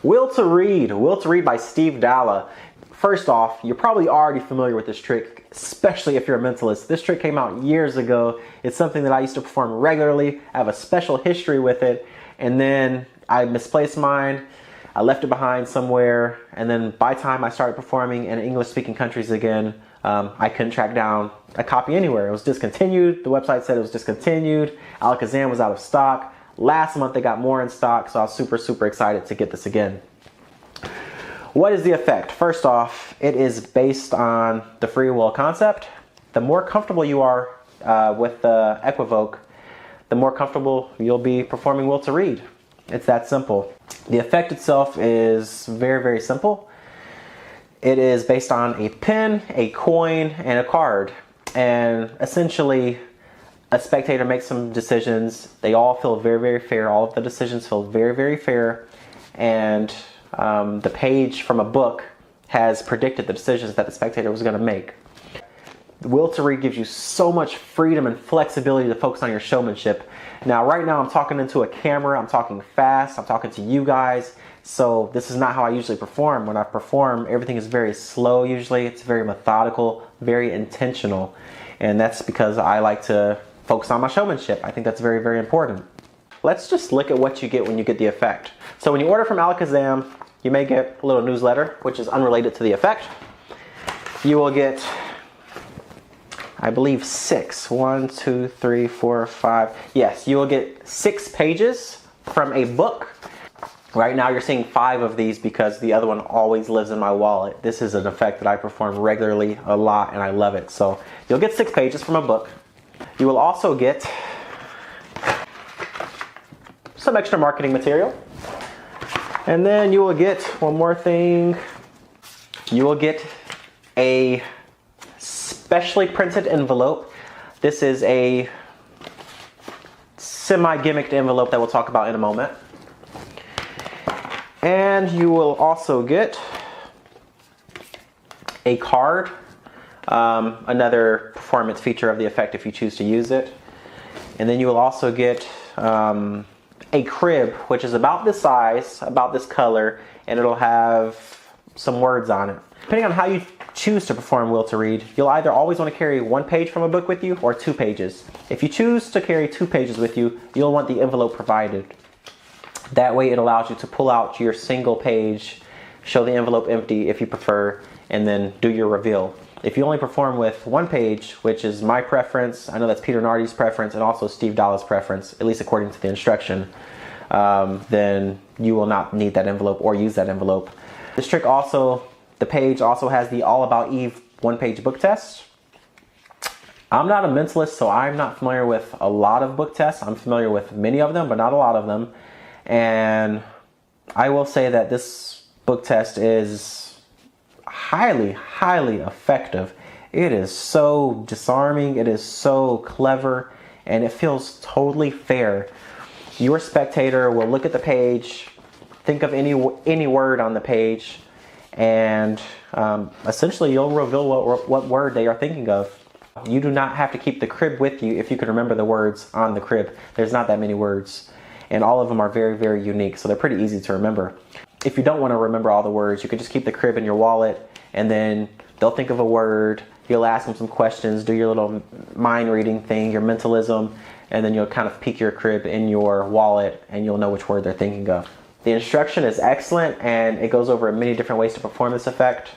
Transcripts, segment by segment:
Will to Read by Steve Dela. First off, you're probably already familiar with this trick, especially if you're a mentalist. This trick came out years ago. It's something that I used to perform regularly. I have a special history with it. And then I misplaced mine. I left it behind somewhere. And then by the time I started performing in English-speaking countries again, I couldn't track down a copy anywhere. It was discontinued. The website said it was discontinued. Alakazam was out of stock. Last month they got more in stock, so I was super excited to get this again. What is the effect? First off, it is based on the free will concept. The more comfortable you are with the Equivoke, the more comfortable you'll be performing Will to Read. It's that simple. The effect itself is very simple. It is based on a pen, a coin, and a card. And essentially, a spectator makes some decisions. They all feel very fair. All of the decisions feel very fair. And the page from a book has predicted the decisions that the spectator was going to make. Will to Read gives you so much freedom and flexibility to focus on your showmanship. Now, right now I'm talking into a camera. I'm talking fast. I'm talking to you guys. So this is not how I usually perform. When I perform, everything is very slow usually. It's very methodical, very intentional. And that's because I like to focus on my showmanship. I think that's very important. Let's just look at what you get when you get the effect. So when you order from Alakazam, you may get a little newsletter, which is unrelated to the effect. You will get, I believe, 6. 1, 2, 3, 4, 5. Yes, you will get 6 pages from a book. Right now you're seeing 5 of these because the other one always lives in my wallet. This is an effect that I perform regularly a lot and I love it. So you'll get 6 pages from a book. You will also get some extra marketing material. And then you will get one more thing. You will get a specially printed envelope. This is a semi-gimmicked envelope that we'll talk about in a moment. And you will also get a card, another performance feature of the effect if you choose to use it. And then you will also get a crib, which is about this size, about this color, and it'll have some words on it. Depending on how you choose to perform Will to Read, you'll either always want to carry 1 page from a book with you or 2 pages. If you choose to carry 2 pages with you, you'll want the envelope provided. That way it allows you to pull out your single page, show the envelope empty if you prefer, and then do your reveal. If you only perform with 1 page, which is my preference, I know that's Peter Nardi's preference and also Steve Dela's preference, at least according to the instruction, then you will not need that envelope or use that envelope. This trick also, the page also has the All About Eve 1-page book test. I'm not a mentalist, so I'm not familiar with a lot of book tests. I'm familiar with many of them, but not a lot of them. And I will say that this book test is highly effective. It is so disarming, it is so clever, and it feels totally fair. Your spectator will look at the page, think of any word on the page, and essentially you'll reveal what word they are thinking of. You do not have to keep the crib with you if you can remember the words on the crib. There's not that many words. And all of them are very unique, so they're pretty easy to remember. If you don't want to remember all the words, you can just keep the crib in your wallet, and then they'll think of a word, you'll ask them some questions, do your little mind reading thing, your mentalism, and then you'll kind of peek your crib in your wallet, and you'll know which word they're thinking of. The instruction is excellent, and it goes over many different ways to perform this effect.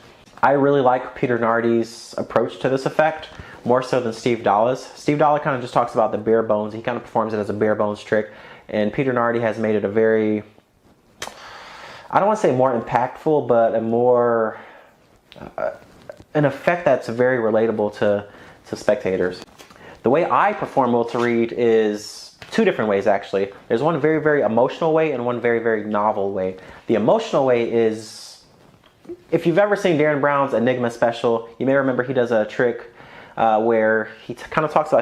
I really like Peter Nardi's approach to this effect, more so than Steve Dela's. Steve Dela kind of just talks about the bare bones. He kind of performs it as a bare bones trick. And Peter Nardi has made it a very, I don't want to say more impactful, but a more, an effect that's very relatable to spectators. The way I perform Will to Read is 2 different ways actually. There's one very emotional way and one very novel way. The emotional way is, if you've ever seen Darren Brown's Enigma special, you may remember he does a trick where he kind of talks about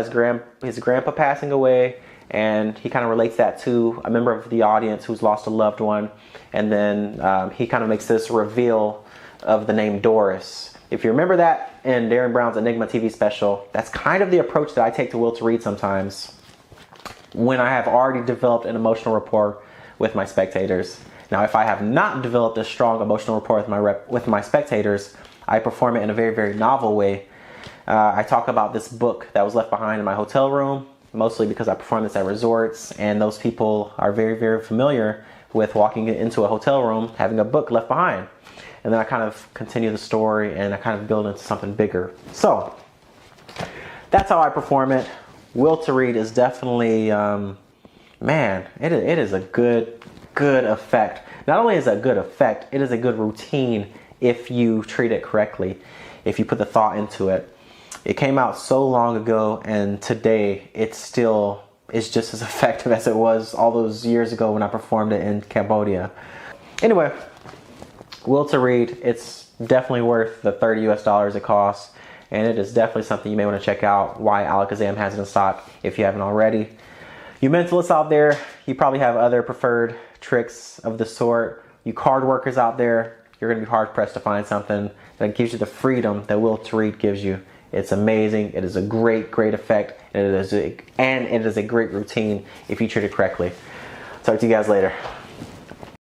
his grandpa passing away. And he kind of relates that to a member of the audience who's lost a loved one. And then he kind of makes this reveal of the name Doris. If you remember that in Darren Brown's Enigma TV special, that's kind of the approach that I take to Will to Read sometimes when I have already developed an emotional rapport with my spectators. Now, if I have not developed a strong emotional rapport with my spectators, I perform it in a very, very novel way. I talk about this book that was left behind in my hotel room, mostly because I perform this at resorts, and those people are very, very familiar with walking into a hotel room, having a book left behind. And then I kind of continue the story and I kind of build into something bigger. So that's how I perform it. Will to Read is definitely, man, it is a good effect. Not only is it a good effect, it is a good routine if you treat it correctly, if you put the thought into it. It came out so long ago, and today it's still is just as effective as it was all those years ago when I performed it in Cambodia. Anyway, Will to Read, it's definitely worth the $30 US it costs, and it is definitely something you may want to check out. Why Alakazam has it in stock if you haven't already. You mentalists out there, you probably have other preferred tricks of the sort. You card workers out there, you're going to be hard pressed to find something that gives you the freedom that Will to Read gives you. It's amazing. It is a great effect, and it is a great routine if you treat it correctly. Talk to you guys later.